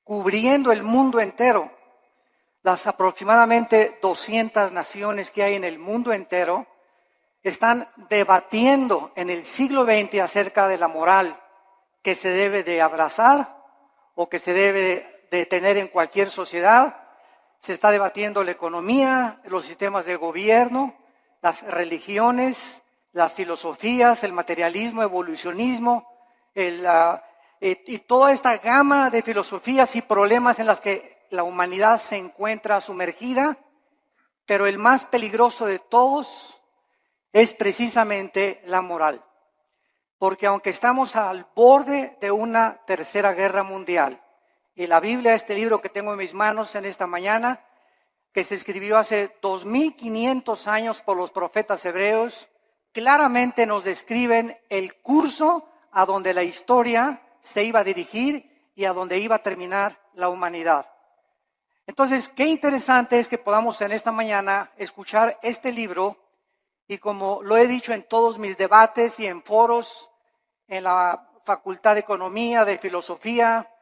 cubriendo el mundo entero. Las aproximadamente 200 naciones que hay en el mundo entero están debatiendo en el siglo XX acerca de la moral que se debe de abrazar o que se debe de tener en cualquier sociedad. Se está debatiendo la economía, los sistemas de gobierno, las religiones, las filosofías, el materialismo, evolucionismo, y toda esta gama de filosofías y problemas en las que la humanidad se encuentra sumergida, pero el más peligroso de todos es precisamente la moral. Porque aunque estamos al borde de una tercera guerra mundial, y la Biblia, este libro que tengo en mis manos en esta mañana, que se escribió hace 2500 años por los profetas hebreos, claramente nos describen el curso a donde la historia se iba a dirigir y a donde iba a terminar la humanidad. Entonces, qué interesante es que podamos en esta mañana escuchar este libro, y como lo he dicho en todos mis debates y en foros, en la Facultad de Economía, de Filosofía,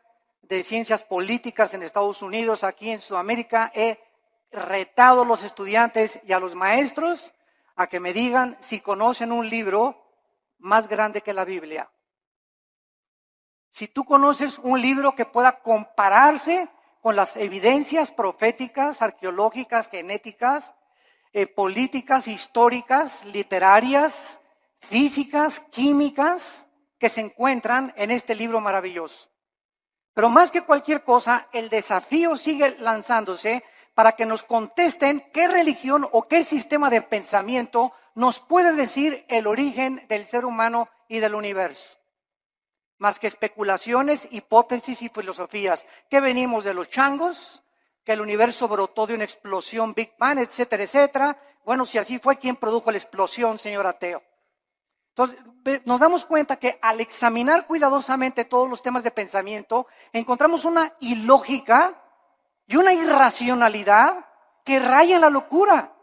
de Ciencias Políticas en Estados Unidos, aquí en Sudamérica, he retado a los estudiantes y a los maestros a que me digan si conocen un libro más grande que la Biblia. Si tú conoces un libro que pueda compararse con las evidencias proféticas, arqueológicas, genéticas, políticas, históricas, literarias, físicas, químicas, que se encuentran en este libro maravilloso. Pero más que cualquier cosa, el desafío sigue lanzándose para que nos contesten qué religión o qué sistema de pensamiento nos puede decir el origen del ser humano y del universo. Más que especulaciones, hipótesis y filosofías. ¿Qué venimos de los changos? Que el universo brotó de una explosión, Big Bang, etcétera, etcétera. Bueno, si así fue, ¿quién produjo la explosión, señor ateo? Entonces, nos damos cuenta que al examinar cuidadosamente todos los temas de pensamiento, encontramos una ilógica y una irracionalidad que raya en la locura.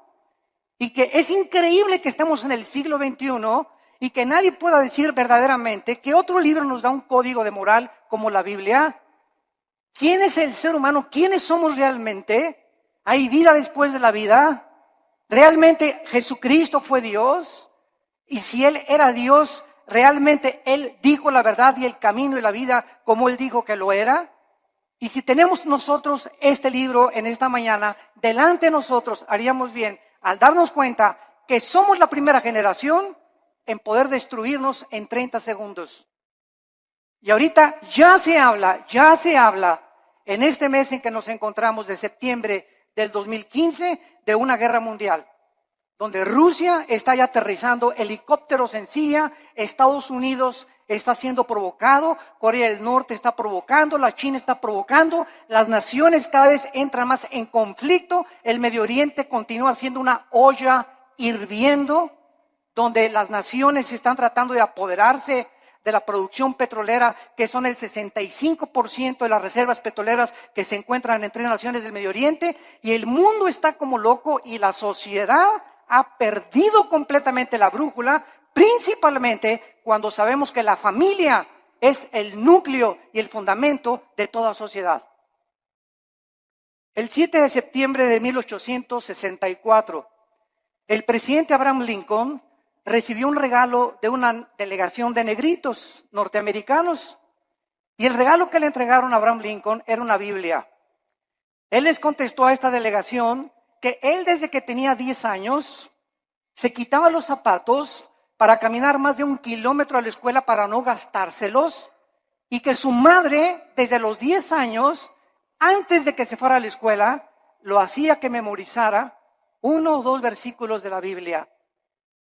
Y que es increíble que estemos en el siglo XXI y que nadie pueda decir verdaderamente que otro libro nos da un código de moral como la Biblia. ¿Quién es el ser humano? ¿Quiénes somos realmente? ¿Hay vida después de la vida? ¿Realmente Jesucristo fue Dios? Y si Él era Dios, ¿realmente Él dijo la verdad y el camino y la vida como Él dijo que lo era? Y si tenemos nosotros este libro en esta mañana, delante de nosotros haríamos bien al darnos cuenta que somos la primera generación en poder destruirnos en 30 segundos. Y ahorita ya se habla en este mes en que nos encontramos de septiembre del 2015 de una guerra mundial, donde Rusia está ya aterrizando helicópteros en Siria, Estados Unidos está siendo provocado, Corea del Norte está provocando, la China está provocando, las naciones cada vez entran más en conflicto, el Medio Oriente continúa siendo una olla hirviendo, donde las naciones están tratando de apoderarse de la producción petrolera, que son el 65% de las reservas petroleras que se encuentran en 3 naciones del Medio Oriente, y el mundo está como loco y la sociedad ha perdido completamente la brújula, principalmente cuando sabemos que la familia es el núcleo y el fundamento de toda sociedad. El 7 de septiembre de 1864, el presidente Abraham Lincoln recibió un regalo de una delegación de negritos norteamericanos, y el regalo que le entregaron a Abraham Lincoln era una Biblia. Él les contestó a esta delegación que él desde que tenía 10 años se quitaba los zapatos para caminar más de 1 kilómetro a la escuela para no gastárselos, y que su madre desde los 10 años, antes de que se fuera a la escuela, lo hacía que memorizara 1 o 2 versículos de la Biblia.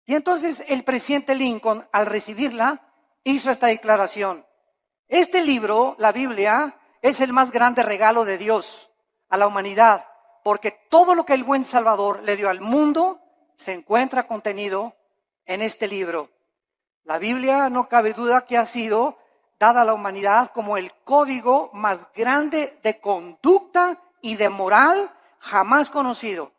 Y entonces el presidente Lincoln, al recibirla, hizo esta declaración: este libro, la Biblia, es el más grande regalo de Dios a la humanidad, porque todo lo que el buen Salvador le dio al mundo se encuentra contenido en este libro. La Biblia, no cabe duda que ha sido dada a la humanidad como el código más grande de conducta y de moral jamás conocido.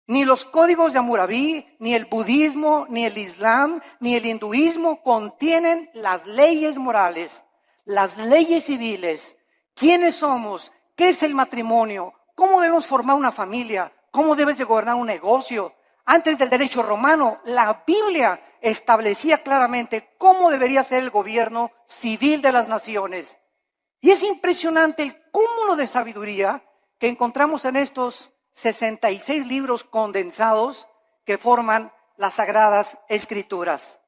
Ni los códigos de Hammurabi, ni el budismo, ni el islam, ni el hinduismo contienen las leyes morales, las leyes civiles quiénes somos, qué es el matrimonio, cómo debemos formar una familia, cómo debes de gobernar un negocio. Antes del derecho romano, la Biblia establecía claramente cómo debería ser el gobierno civil de las naciones. Y es impresionante el cúmulo de sabiduría que encontramos en estos 66 libros condensados que forman las Sagradas Escrituras.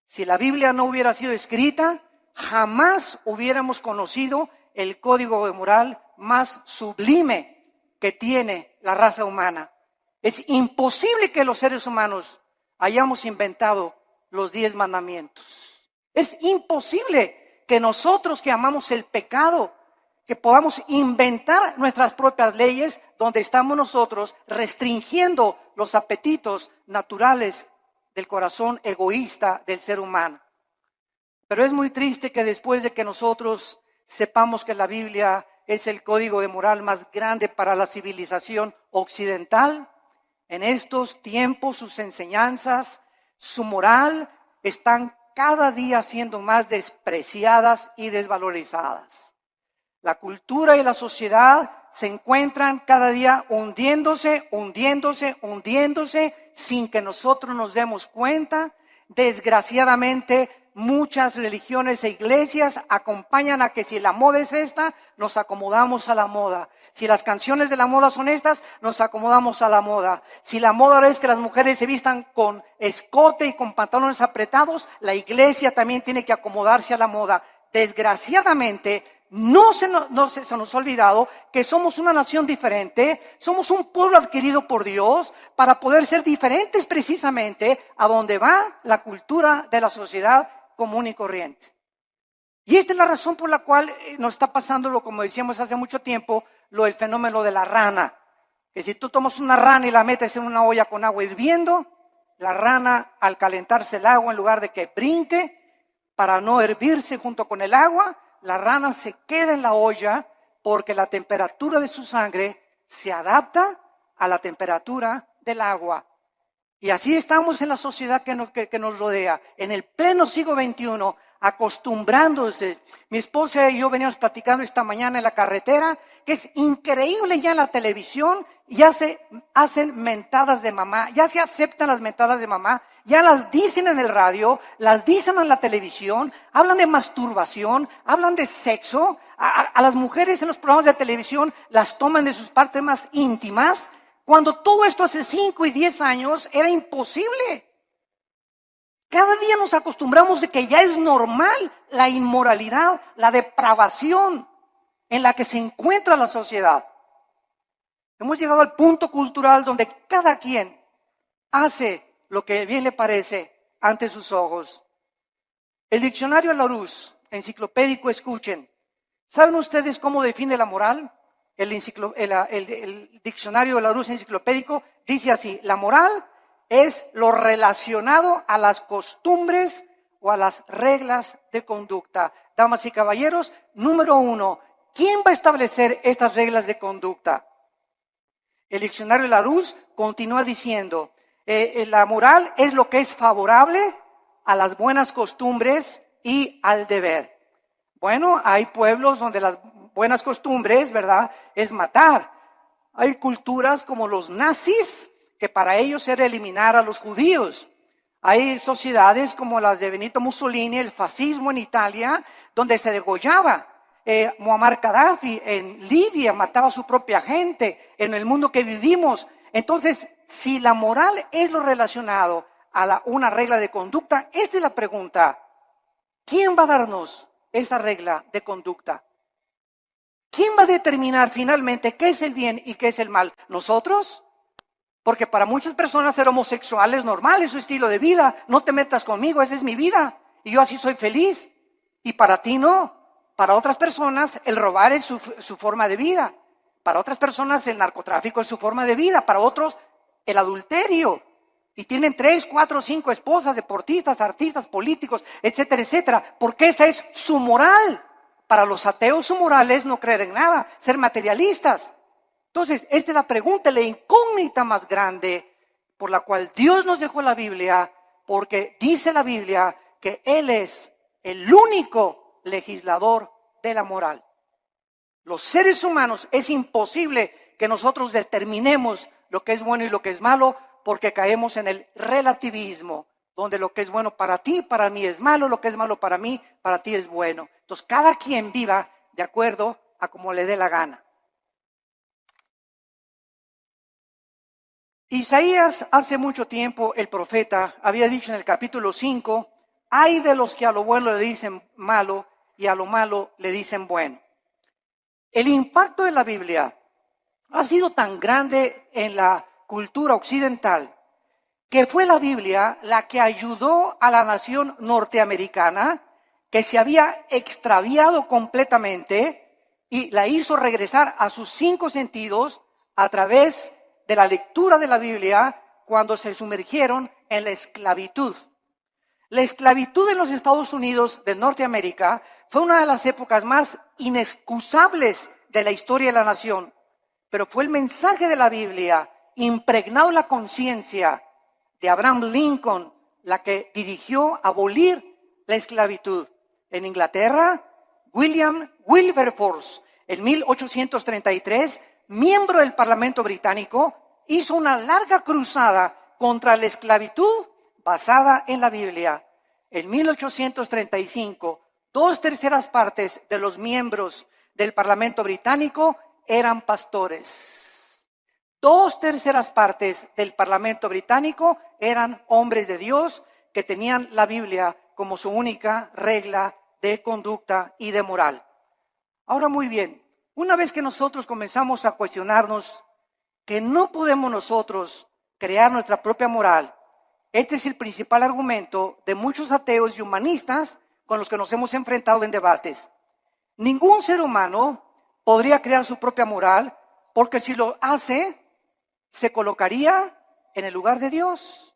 Si la Biblia no hubiera sido escrita, jamás hubiéramos conocido el código moral más sublime que tiene la raza humana. Es imposible que los seres humanos hayamos inventado los 10 mandamientos. Es imposible que nosotros que amamos el pecado, que podamos inventar nuestras propias leyes donde estamos nosotros restringiendo los apetitos naturales del corazón egoísta del ser humano. Pero es muy triste que después de que nosotros sepamos que la Biblia es el código de moral más grande para la civilización occidental, en estos tiempos sus enseñanzas, su moral, están cada día siendo más despreciadas y desvalorizadas. La cultura y la sociedad se encuentran cada día hundiéndose sin que nosotros nos demos cuenta. Desgraciadamente, muchas religiones e iglesias acompañan a que si la moda es esta, nos acomodamos a la moda. Si las canciones de la moda son estas, nos acomodamos a la moda. Si la moda ahora es que las mujeres se vistan con escote y con pantalones apretados, la iglesia también tiene que acomodarse a la moda. Desgraciadamente, no se nos ha olvidado que somos una nación diferente, somos un pueblo adquirido por Dios para poder ser diferentes precisamente a donde va la cultura de la sociedad común y corriente. Y esta es la razón por la cual nos está pasando, como decíamos hace mucho tiempo, lo del fenómeno de la rana. Que si tú tomas una rana y la metes en una olla con agua hirviendo, la rana al calentarse el agua, en lugar de que brinque para no hervirse junto con el agua, la rana se queda en la olla porque la temperatura de su sangre se adapta a la temperatura del agua. Y así estamos en la sociedad que nos rodea, en el pleno siglo XXI, acostumbrándose. Mi esposa y yo veníamos platicando esta mañana en la carretera, que es increíble ya en la televisión, ya se hacen mentadas de mamá, ya se aceptan las mentadas de mamá, ya las dicen en el radio, las dicen en la televisión, hablan de masturbación, hablan de sexo, a las mujeres en los programas de televisión las toman de sus partes más íntimas, cuando todo esto hace 5 y 10 años era imposible. Cada día nos acostumbramos de que ya es normal la inmoralidad, la depravación en la que se encuentra la sociedad. Hemos llegado al punto cultural donde cada quien hace lo que bien le parece ante sus ojos. El diccionario Larousse, enciclopédico, escuchen. ¿Saben ustedes cómo define la moral? El diccionario de Larousse enciclopédico dice así: la moral es lo relacionado a las costumbres o a las reglas de conducta. Damas y caballeros, número 1, ¿quién va a establecer estas reglas de conducta? El diccionario Larousse continúa diciendo, la moral es lo que es favorable a las buenas costumbres y al deber. Bueno, hay pueblos donde las buenas costumbres, ¿verdad?, es matar. Hay culturas como los nazis, que para ellos era eliminar a los judíos. Hay sociedades como las de Benito Mussolini, el fascismo en Italia, donde se degollaba. Muammar Gaddafi en Libia mataba a su propia gente. En el mundo que vivimos. Entonces, si la moral es lo relacionado a una regla de conducta, esta es la pregunta: ¿quién va a darnos esa regla de conducta? ¿Quién va a determinar finalmente qué es el bien y qué es el mal? ¿Nosotros? Porque para muchas personas ser homosexual es normal, es su estilo de vida. No te metas conmigo, esa es mi vida y yo así soy feliz. Y para ti no. Para otras personas el robar es su forma de vida. Para otras personas el narcotráfico es su forma de vida. Para otros el adulterio. Y tienen 3, 4, 5 esposas, deportistas, artistas, políticos, etcétera, etcétera. Porque esa es su moral. Para los ateos su moral es no creer en nada, ser materialistas. Entonces, esta es la pregunta, la incógnita más grande por la cual Dios nos dejó la Biblia, porque dice la Biblia que Él es el único legislador de la moral. Los seres humanos es imposible que nosotros determinemos lo que es bueno y lo que es malo porque caemos en el relativismo, donde lo que es bueno para ti, para mí es malo, lo que es malo para mí, para ti es bueno. Entonces, cada quien viva de acuerdo a como le dé la gana. Isaías, hace mucho tiempo, el profeta, había dicho en el capítulo 5, hay de los que a lo bueno le dicen malo y a lo malo le dicen bueno. El impacto de la Biblia ha sido tan grande en la cultura occidental que fue la Biblia la que ayudó a la nación norteamericana que se había extraviado completamente y la hizo regresar a sus 5 sentidos a través de la lectura de la Biblia cuando se sumergieron en la esclavitud. La esclavitud en los Estados Unidos de Norteamérica fue una de las épocas más inexcusables de la historia de la nación, pero fue el mensaje de la Biblia impregnado en la conciencia de Abraham Lincoln la que dirigió abolir la esclavitud. En Inglaterra, William Wilberforce, en 1833, miembro del Parlamento británico, hizo una larga cruzada contra la esclavitud basada en la Biblia. En 1835, 2/3 partes de los miembros del Parlamento británico eran pastores. 2/3 partes del Parlamento británico eran hombres de Dios que tenían la Biblia como su única regla de conducta y de moral. Ahora muy bien, una vez que nosotros comenzamos a cuestionarnos que no podemos nosotros crear nuestra propia moral, este es el principal argumento de muchos ateos y humanistas con los que nos hemos enfrentado en debates. Ningún ser humano podría crear su propia moral porque si lo hace, se colocaría en el lugar de Dios.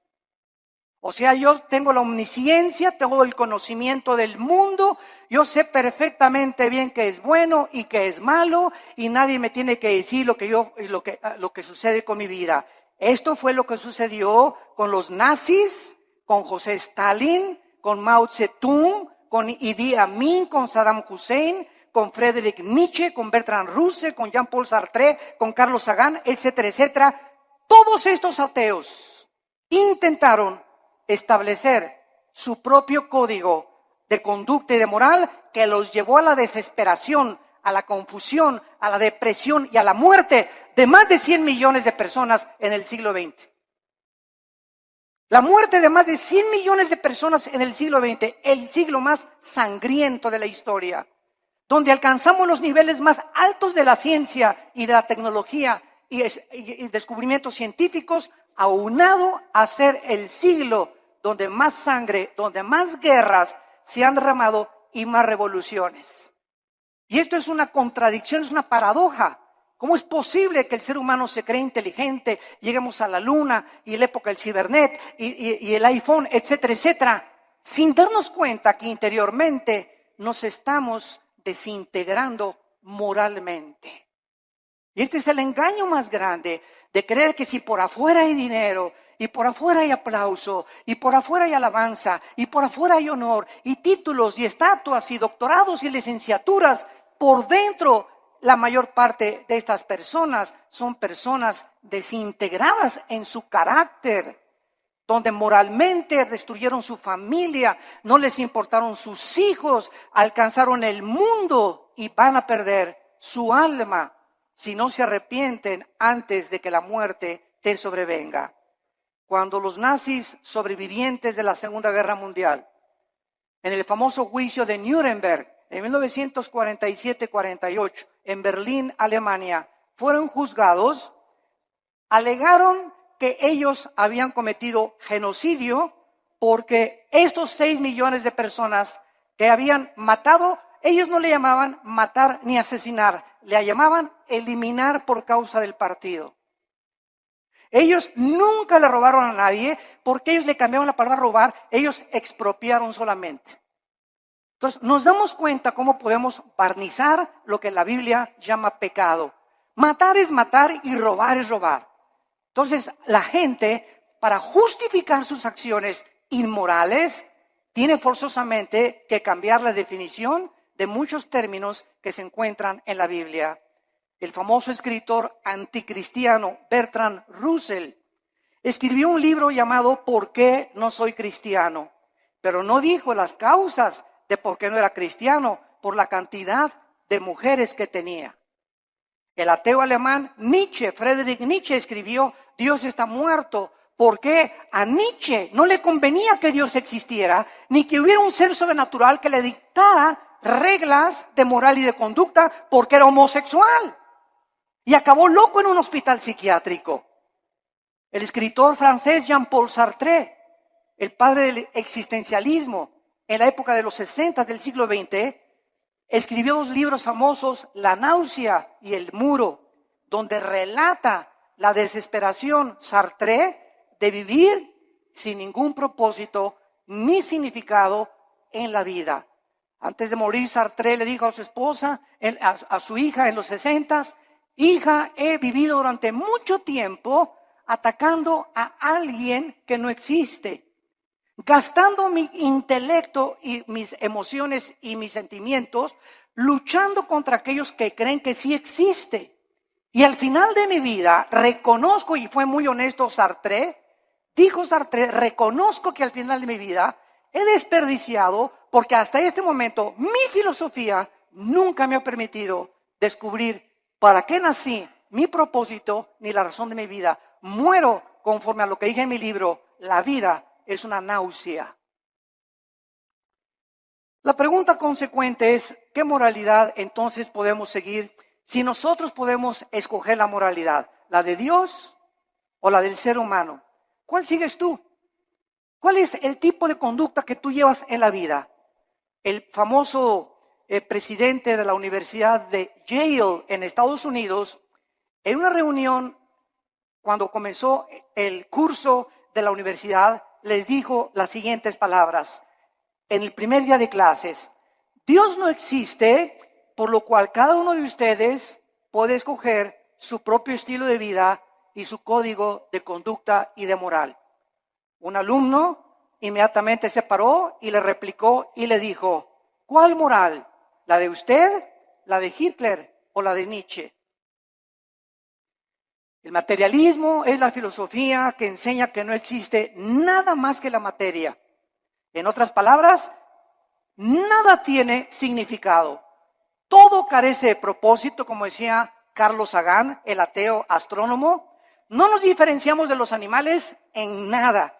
O sea, yo tengo la omnisciencia, tengo el conocimiento del mundo, yo sé perfectamente bien qué es bueno y qué es malo y nadie me tiene que decir lo que sucede con mi vida. Esto fue lo que sucedió con los nazis, con José Stalin, con Mao Zedong, con Idi Amin, con Saddam Hussein, con Friedrich Nietzsche, con Bertrand Russell, con Jean-Paul Sartre, con Carlos Sagan, etcétera, etcétera. Todos estos ateos intentaron establecer su propio código de conducta y de moral que los llevó a la desesperación, a la confusión, a la depresión y a la muerte de más de 100 millones de personas en el siglo XX. La muerte de más de 100 millones de personas en el siglo XX, el siglo más sangriento de la historia, donde alcanzamos los niveles más altos de la ciencia y de la tecnología y descubrimientos científicos, aunado a ser el siglo donde más sangre, donde más guerras se han derramado y más revoluciones. Y esto es una contradicción, es una paradoja. ¿Cómo es posible que el ser humano se cree inteligente, lleguemos a la luna y la época del cibernet y el iPhone, etcétera, etcétera, sin darnos cuenta que interiormente nos estamos desintegrando moralmente? Y este es el engaño más grande de creer que si por afuera hay dinero, y por afuera hay aplauso, y por afuera hay alabanza, y por afuera hay honor, y títulos, y estatuas, y doctorados, y licenciaturas, por dentro la mayor parte de estas personas son personas desintegradas en su carácter, donde moralmente destruyeron su familia, no les importaron sus hijos, alcanzaron el mundo y van a perder su alma si no se arrepienten antes de que la muerte te sobrevenga. Cuando los nazis sobrevivientes de la Segunda Guerra Mundial, en el famoso juicio de Nuremberg, en 1947-48, en Berlín, Alemania, fueron juzgados, alegaron que ellos habían cometido genocidio porque estos 6 millones de personas que habían matado, ellos no le llamaban matar ni asesinar, le llamaban eliminar por causa del partido. Ellos nunca le robaron a nadie porque ellos le cambiaron la palabra robar, ellos expropiaron solamente. Entonces nos damos cuenta cómo podemos barnizar lo que la Biblia llama pecado. Matar es matar y robar es robar. Entonces la gente, para justificar sus acciones inmorales, tiene forzosamente que cambiar la definición de muchos términos que se encuentran en la Biblia. El famoso escritor anticristiano Bertrand Russell escribió un libro llamado ¿Por qué no soy cristiano? Pero no dijo las causas de por qué no era cristiano, por la cantidad de mujeres que tenía. El ateo alemán Nietzsche, Friedrich Nietzsche, escribió Dios está muerto, porque a Nietzsche no le convenía que Dios existiera, ni que hubiera un ser sobrenatural que le dictara reglas de moral y de conducta porque era homosexual. Y acabó loco en un hospital psiquiátrico. El escritor francés Jean-Paul Sartre, el padre del existencialismo, en la época de los 60 del siglo XX, escribió dos libros famosos, La náusea y El muro, donde relata la desesperación Sartre de vivir sin ningún propósito ni significado en la vida. Antes de morir, Sartre le dijo a su esposa, a su hija en los 60, hija, he vivido durante mucho tiempo atacando a alguien que no existe, gastando mi intelecto y mis emociones y mis sentimientos, luchando contra aquellos que creen que sí existe. Y al final de mi vida reconozco, y fue muy honesto Sartre, dijo Sartre, reconozco que al final de mi vida he desperdiciado, porque hasta este momento mi filosofía nunca me ha permitido descubrir para qué nací, mi propósito, ni la razón de mi vida. Muero conforme a lo que dije en mi libro, la vida es una náusea. La pregunta consecuente es, ¿qué moralidad entonces podemos seguir si nosotros podemos escoger la moralidad? ¿La de Dios o la del ser humano? ¿Cuál sigues tú? ¿Cuál es el tipo de conducta que tú llevas en la vida? El famoso presidente de la Universidad de Yale en Estados Unidos, en una reunión cuando comenzó el curso de la universidad, les dijo las siguientes palabras. En el primer día de clases, Dios no existe, por lo cual cada uno de ustedes puede escoger su propio estilo de vida y su código de conducta y de moral. Un alumno inmediatamente se paró y le replicó y le dijo, ¿cuál moral? ¿La de usted, la de Hitler o la de Nietzsche? El materialismo es la filosofía que enseña que no existe nada más que la materia. En otras palabras, nada tiene significado. Todo carece de propósito, como decía Carlos Sagan, el ateo astrónomo. No nos diferenciamos de los animales en nada.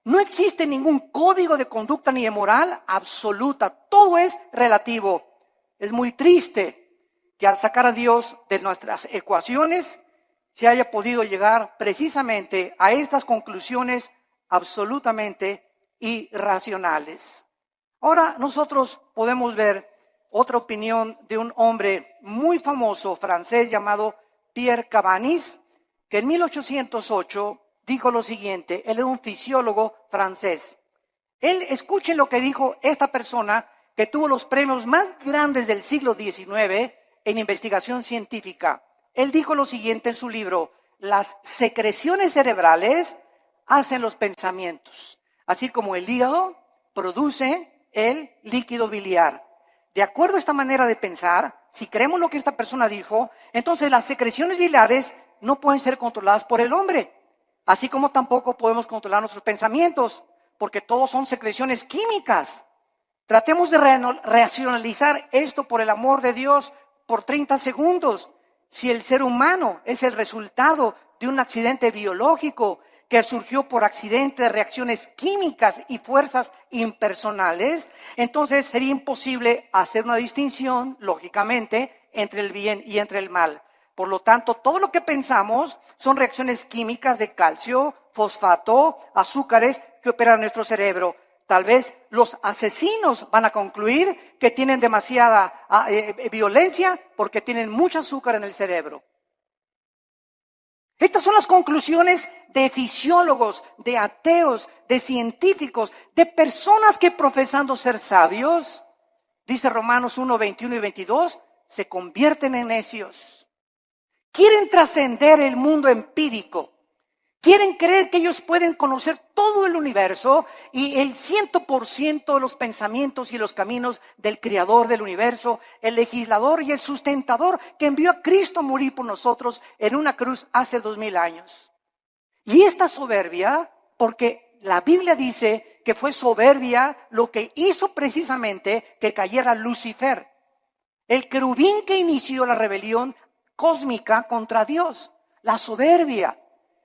No existe ningún código de conducta ni de moral absoluta. Todo es relativo. Es muy triste que al sacar a Dios de nuestras ecuaciones se haya podido llegar precisamente a estas conclusiones absolutamente irracionales. Ahora nosotros podemos ver otra opinión de un hombre muy famoso francés llamado Pierre Cabanis, que en 1808 dijo lo siguiente. Él era un fisiólogo francés. Escuchen lo que dijo esta persona que tuvo los premios más grandes del siglo XIX en investigación científica. Él dijo lo siguiente en su libro: las secreciones cerebrales hacen los pensamientos, así como el hígado produce el líquido biliar. De acuerdo a esta manera de pensar, si creemos lo que esta persona dijo, entonces las secreciones biliares no pueden ser controladas por el hombre, así como tampoco podemos controlar nuestros pensamientos, porque todos son secreciones químicas. Tratemos de racionalizar esto, por el amor de Dios, por 30 segundos. Si el ser humano es el resultado de un accidente biológico que surgió por accidente de reacciones químicas y fuerzas impersonales, entonces sería imposible hacer una distinción, lógicamente, entre el bien y entre el mal. Por lo tanto, todo lo que pensamos son reacciones químicas de calcio, fosfato, azúcares que operan en nuestro cerebro. Tal vez los asesinos van a concluir que tienen demasiada violencia porque tienen mucho azúcar en el cerebro. Estas son las conclusiones de fisiólogos, de ateos, de científicos, de personas que profesando ser sabios, dice Romanos 1, 21 y 22, se convierten en necios. Quieren trascender el mundo empírico. Quieren creer que ellos pueden conocer todo el universo y el 100% de los pensamientos y los caminos del creador del universo, el legislador y el sustentador que envió a Cristo a morir por nosotros en una cruz hace 2000 años. Y esta soberbia, porque la Biblia dice que fue soberbia lo que hizo precisamente que cayera Lucifer, el querubín que inició la rebelión cósmica contra Dios, la soberbia.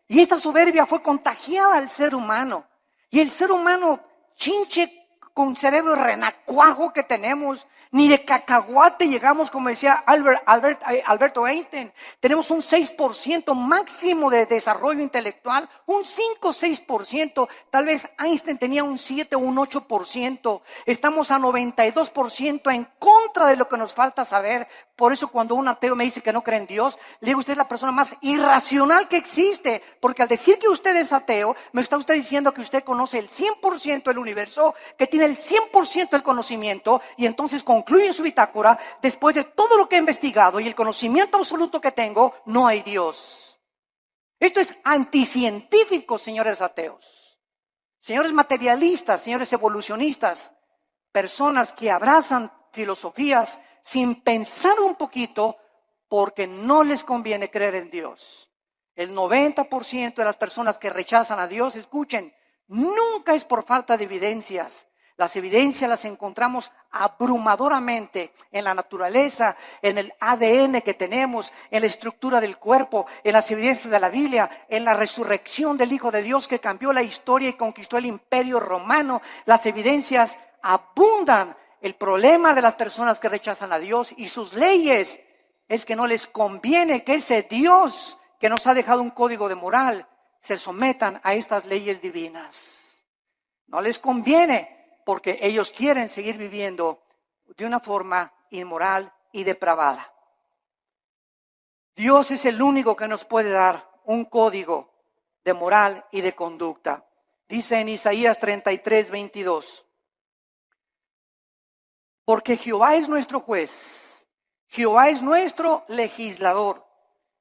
Y esta soberbia fue contagiada al ser humano. Y el ser humano, chinche con cerebro renacuajo que tenemos, ni de cacahuate llegamos, como decía Alberto Einstein. Tenemos un 6% máximo de desarrollo intelectual, un 5 o 6%. Tal vez Einstein tenía un 7 o un 8%. Estamos a 92% en contra de lo que nos falta saber. Por eso cuando un ateo me dice que no cree en Dios, le digo, usted es la persona más irracional que existe. Porque al decir que usted es ateo, me está usted diciendo que usted conoce el 100% del universo, que tiene el 100% del conocimiento, y entonces concluye en su bitácora, después de todo lo que he investigado y el conocimiento absoluto que tengo, no hay Dios. Esto es anticientífico, señores ateos, señores materialistas, señores evolucionistas, personas que abrazan filosofías sin pensar un poquito porque no les conviene creer en Dios. El 90% de las personas que rechazan a Dios, escuchen, nunca es por falta de evidencias. Las evidencias las encontramos abrumadoramente en la naturaleza, en el ADN que tenemos, en la estructura del cuerpo, en las evidencias de la Biblia, en la resurrección del Hijo de Dios que cambió la historia y conquistó el Imperio Romano. Las evidencias abundan. El problema de las personas que rechazan a Dios y sus leyes es que no les conviene que ese Dios que nos ha dejado un código de moral se sometan a estas leyes divinas. No les conviene porque ellos quieren seguir viviendo de una forma inmoral y depravada. Dios es el único que nos puede dar un código de moral y de conducta. Dice en Isaías 33:22. Porque Jehová es nuestro juez, Jehová es nuestro legislador,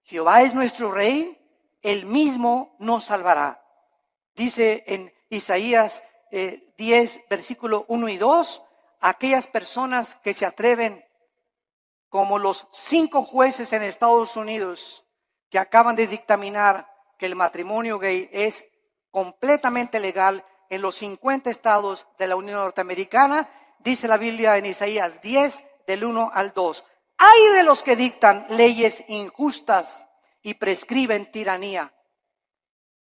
Jehová es nuestro rey, él mismo nos salvará. Dice en Isaías 10, versículo 1 y 2, aquellas personas que se atreven, como los 5 jueces en Estados Unidos que acaban de dictaminar que el matrimonio gay es completamente legal en los 50 estados de la Unión Norteamericana, dice la Biblia en Isaías 10, del 1 al 2. ¡Ay de los que dictan leyes injustas y prescriben tiranía!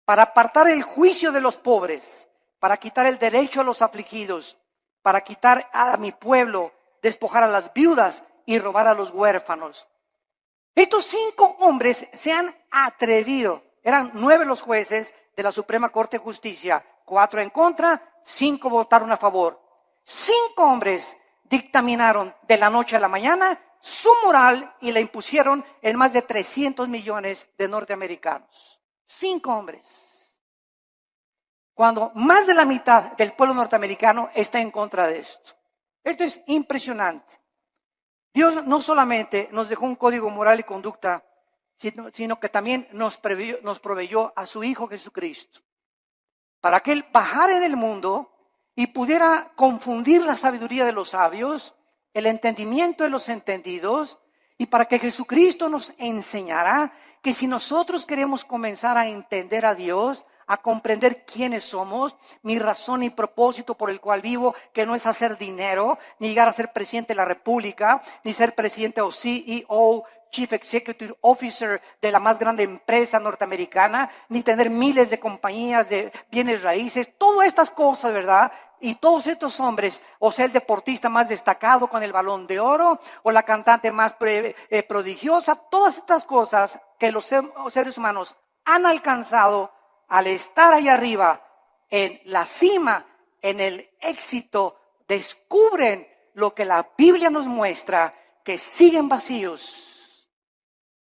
Para apartar el juicio de los pobres, para quitar el derecho a los afligidos, para quitar a mi pueblo, despojar a las viudas y robar a los huérfanos. Estos 5 hombres se han atrevido. Eran 9 los jueces de la Suprema Corte de Justicia, 4 en contra, 5 votaron a favor. 5 hombres dictaminaron de la noche a la mañana su moral y la impusieron en más de 300 millones de norteamericanos. 5 hombres. Cuando más de la mitad del pueblo norteamericano está en contra de esto. Esto es impresionante. Dios no solamente nos dejó un código moral y conducta, sino que también nos proveyó a su Hijo Jesucristo, para que Él bajara en el mundo y pudiera confundir la sabiduría de los sabios, el entendimiento de los entendidos, y para que Jesucristo nos enseñara que si nosotros queremos comenzar a entender a Dios, a comprender quiénes somos, mi razón y propósito por el cual vivo, que no es hacer dinero, ni llegar a ser presidente de la República, ni ser presidente o CEO, Chief Executive Officer de la más grande empresa norteamericana, ni tener miles de compañías de bienes raíces, todas estas cosas, ¿verdad? Y todos estos hombres, o sea, el deportista más destacado con el Balón de Oro, o la cantante más prodigiosa, todas estas cosas que los seres humanos han alcanzado al estar ahí arriba, en la cima, en el éxito, descubren lo que la Biblia nos muestra, que siguen vacíos.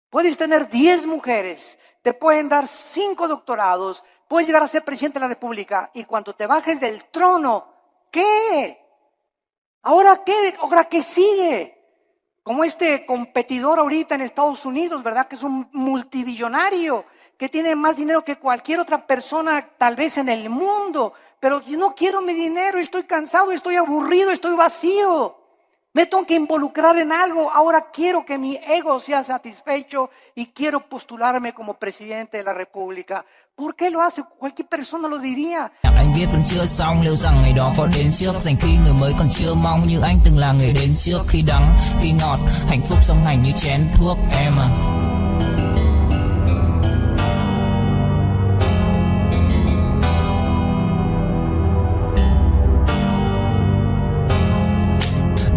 Puedes tener 10 mujeres, te pueden dar 5 doctorados, puedes llegar a ser presidente de la República, y cuando te bajes del trono, ¿qué? ¿Ahora qué? ¿Ahora qué sigue? Como este competidor ahorita en Estados Unidos, ¿verdad? Que es un multibillonario, que tiene más dinero que cualquier otra persona tal vez en el mundo, pero yo no quiero mi dinero, estoy cansado, estoy aburrido, estoy vacío. Me tengo que involucrar en algo. Ahora quiero que mi ego sea satisfecho y quiero postularme como presidente de la República. ¿Por qué lo hace? Cualquier persona lo diría. Anh viết vẫn chưa xong, liệu rằng ngày đó có đến trước, dành khi người mới còn chưa mong như anh từng là người đến trước. Khi đắng, khi ngọt, hạnh phúc song hành như chén thuốc em à.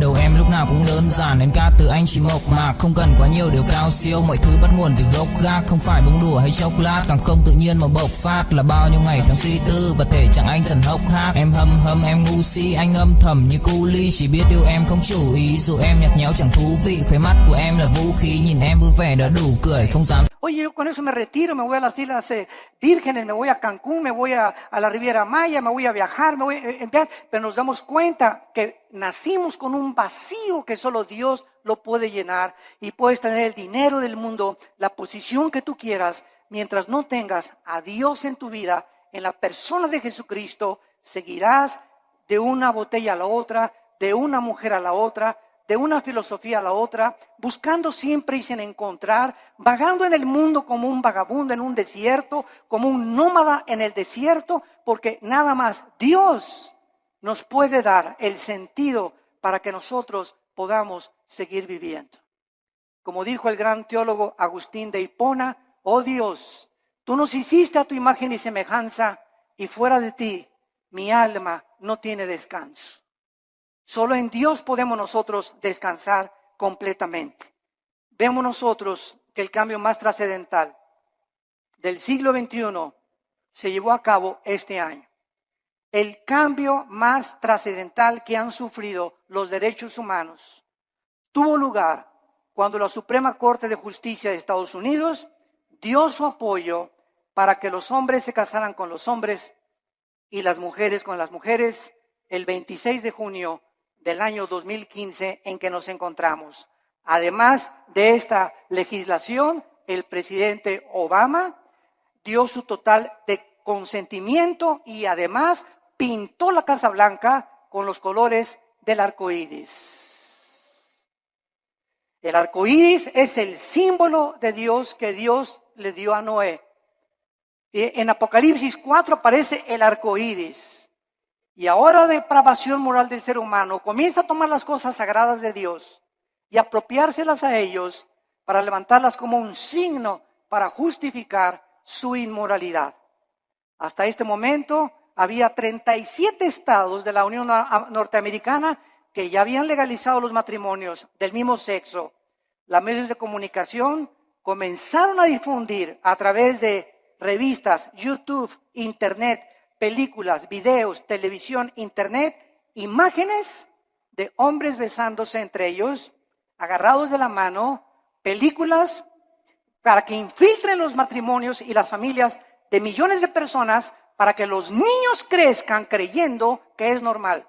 Đầu em lúc nào cũng đơn giản, nên ca từ anh chỉ mộc mạc, không cần quá nhiều điều cao siêu, mọi thứ bắt nguồn từ gốc gác, không phải bông đùa hay chốc lát, càng không tự nhiên mà bộc phát, là bao nhiêu ngày tháng suy tư và thể chẳng anh dần hốc hác. Em hâm em ngu si, anh âm thầm như cu ly, chỉ biết yêu em không chủ ý, dù em nhạt nhẽo chẳng thú vị, khóe mắt của em là vũ khí, nhìn em vui vẻ đã đủ cười, không dám. Oye, yo con eso me retiro, me voy a las Islas Vírgenes, me voy a Cancún, me voy a la Riviera Maya, me voy a viajar, me voy a enviar, pero nos damos cuenta que nacimos con un vacío que solo Dios lo puede llenar, y puedes tener el dinero del mundo, la posición que tú quieras, mientras no tengas a Dios en tu vida, en la persona de Jesucristo, seguirás de una botella a la otra, de una mujer a la otra, de una filosofía a la otra, buscando siempre y sin encontrar, vagando en el mundo como un vagabundo en un desierto, como un nómada en el desierto, porque nada más Dios nos puede dar el sentido para que nosotros podamos seguir viviendo. Como dijo el gran teólogo Agustín de Hipona, oh Dios, tú nos hiciste a tu imagen y semejanza, y fuera de ti mi alma no tiene descanso. Solo en Dios podemos nosotros descansar completamente. Vemos nosotros que el cambio más trascendental del siglo XXI se llevó a cabo este año. El cambio más trascendental que han sufrido los derechos humanos tuvo lugar cuando la Suprema Corte de Justicia de Estados Unidos dio su apoyo para que los hombres se casaran con los hombres y las mujeres con las mujeres el 26 de junio del año 2015 en que nos encontramos. Además de esta legislación, el presidente Obama dio su total de consentimiento y además pintó la Casa Blanca con los colores del arco iris. El arco iris es el símbolo de Dios que Dios le dio a Noé. Y en Apocalipsis 4 aparece el arco iris. Y ahora la depravación moral del ser humano comienza a tomar las cosas sagradas de Dios y apropiárselas a ellos para levantarlas como un signo para justificar su inmoralidad. Hasta este momento había 37 estados de la Unión Norteamericana que ya habían legalizado los matrimonios del mismo sexo. Los medios de comunicación comenzaron a difundir a través de revistas, YouTube, Internet, películas, videos, televisión, internet, imágenes de hombres besándose entre ellos, agarrados de la mano, películas para que infiltren los matrimonios y las familias de millones de personas para que los niños crezcan creyendo que es normal.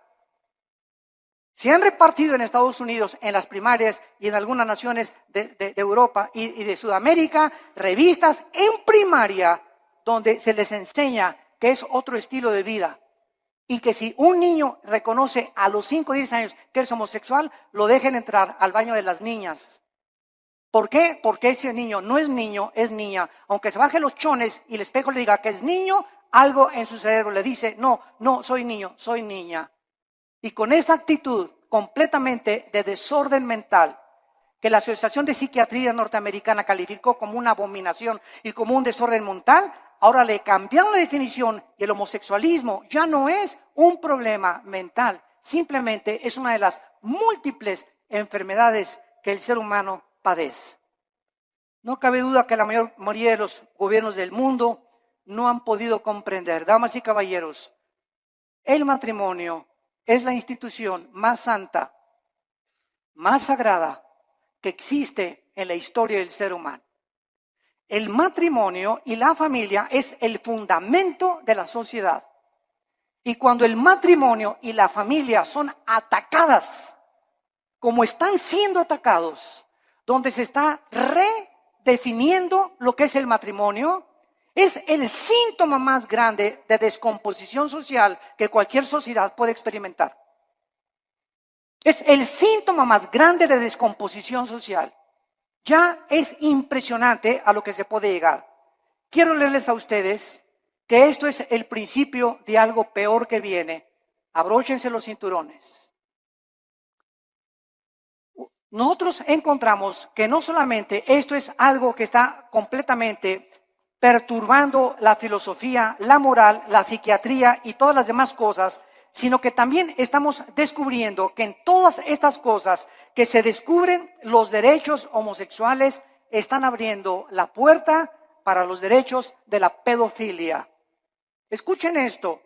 Se han repartido en Estados Unidos, en las primarias y en algunas naciones de Europa y de Sudamérica, revistas en primaria donde se les enseña que es otro estilo de vida y que si un niño reconoce a los 5 o 10 años que es homosexual, lo dejen entrar al baño de las niñas. ¿Por qué? Porque ese niño no es niño, es niña. Aunque se baje los chones y el espejo le diga que es niño, algo en su cerebro le dice, no, soy niño, soy niña. Y con esa actitud completamente de desorden mental, que la Asociación de Psiquiatría Norteamericana calificó como una abominación y como un desorden mental, ahora le cambiaron la definición y el homosexualismo ya no es un problema mental, simplemente es una de las múltiples enfermedades que el ser humano padece. No cabe duda que la mayoría de los gobiernos del mundo no han podido comprender, damas y caballeros, el matrimonio es la institución más santa, más sagrada que existe en la historia del ser humano. El matrimonio y la familia es el fundamento de la sociedad. Y cuando el matrimonio y la familia son atacadas, como están siendo atacados, donde se está redefiniendo lo que es el matrimonio, Es el síntoma más grande de descomposición social que cualquier sociedad puede experimentar. Es el síntoma más grande de descomposición social. Ya es impresionante a lo que se puede llegar. Quiero leerles a ustedes que esto es el principio de algo peor que viene. Abróchense los cinturones. Nosotros encontramos que no solamente esto es algo que está completamente perturbando la filosofía, la moral, la psiquiatría y todas las demás cosas, sino que también estamos descubriendo que en todas estas cosas que se descubren, los derechos homosexuales están abriendo la puerta para los derechos de la pedofilia. Escuchen esto,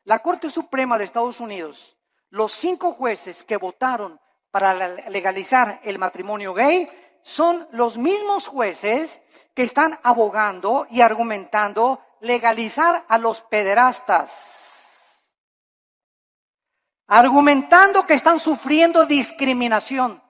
la Corte Suprema de Estados Unidos, los 5 jueces que votaron para legalizar el matrimonio gay, son los mismos jueces que están abogando y argumentando legalizar a los pederastas, argumentando que están sufriendo discriminación,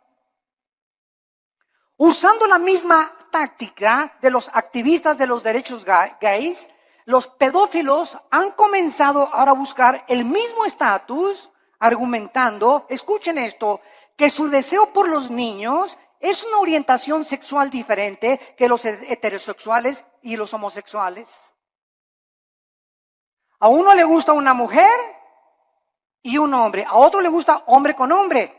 usando la misma táctica de los activistas de los derechos gays. Los pedófilos han comenzado ahora a buscar el mismo estatus, argumentando, escuchen esto, que su deseo por los niños es una orientación sexual diferente que los heterosexuales y los homosexuales. A uno le gusta una mujer y un hombre, a otro le gusta hombre con hombre.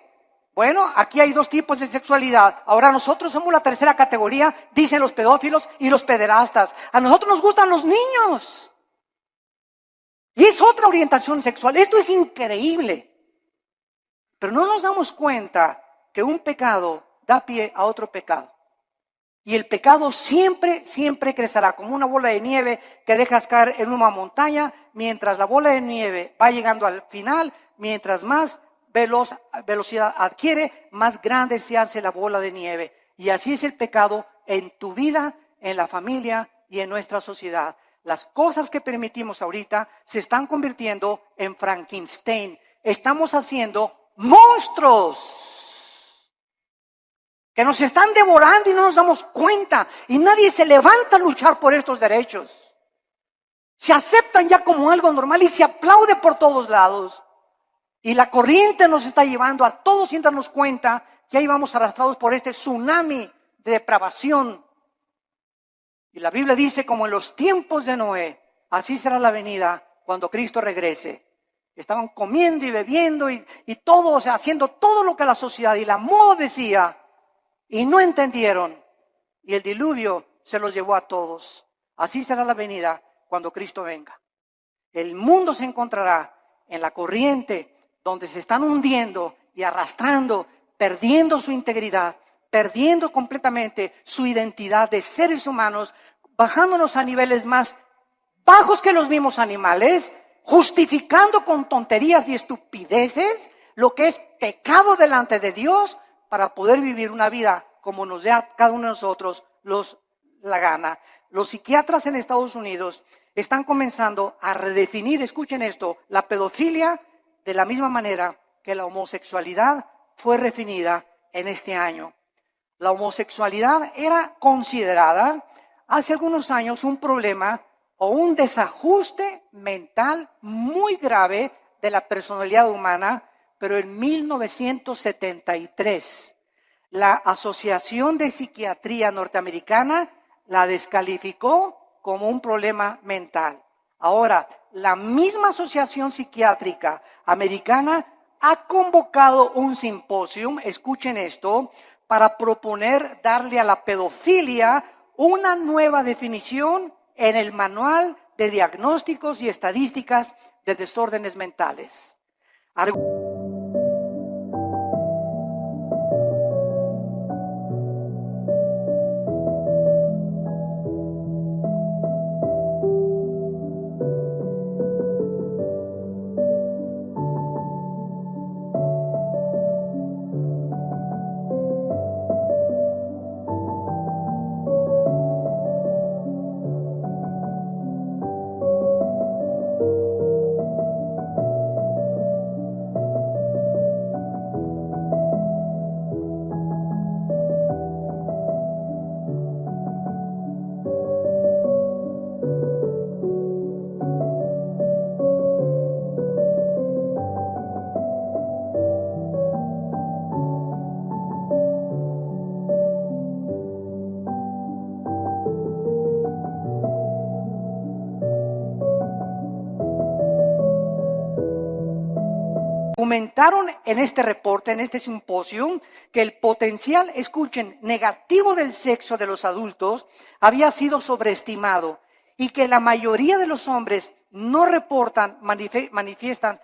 Bueno, aquí hay 2 tipos de sexualidad. Ahora nosotros somos la tercera categoría, dicen los pedófilos y los pederastas. A nosotros nos gustan los niños. Y es otra orientación sexual. Esto es increíble. Pero no nos damos cuenta que un pecado da pie a otro pecado. Y el pecado siempre, siempre crecerá como una bola de nieve que dejas caer en una montaña, mientras la bola de nieve va llegando al final, mientras más velocidad adquiere, más grande se hace la bola de nieve. Y así es el pecado en tu vida, en la familia y en nuestra sociedad. Las cosas que permitimos ahorita se están convirtiendo en Frankenstein. Estamos haciendo monstruos que nos están devorando y no nos damos cuenta. Y nadie se levanta a luchar por estos derechos. Se aceptan ya como algo normal y se aplaude por todos lados. Y la corriente nos está llevando a todos sin darnos cuenta que ahí vamos arrastrados por este tsunami de depravación. Y la Biblia dice, como en los tiempos de Noé, así será la venida cuando Cristo regrese. Estaban comiendo y bebiendo y todo, o sea, haciendo todo lo que la sociedad y la moda decía. Y no entendieron. Y el diluvio se los llevó a todos. Así será la venida cuando Cristo venga. El mundo se encontrará en la corriente donde se están hundiendo y arrastrando, perdiendo su integridad, perdiendo completamente su identidad de seres humanos, bajándonos a niveles más bajos que los mismos animales, justificando con tonterías y estupideces lo que es pecado delante de Dios para poder vivir una vida como nos dé a cada uno de nosotros la gana. Los psiquiatras en Estados Unidos están comenzando a redefinir, escuchen esto, la pedofilia de la misma manera que la homosexualidad fue redefinida en este año. La homosexualidad era considerada hace algunos años un problema o un desajuste mental muy grave de la personalidad humana, pero en 1973 la Asociación de Psiquiatría Norteamericana la descalificó como un problema mental. Ahora, la misma Asociación Psiquiátrica Americana ha convocado un simposio, escuchen esto, para proponer darle a la pedofilia una nueva definición en el Manual de Diagnósticos y Estadísticas de Desórdenes Mentales. argumentaron en este reporte, en este simposio, que el potencial, escuchen, negativo del sexo de los adultos había sido sobreestimado y que la mayoría de los hombres no reportan, manifiestan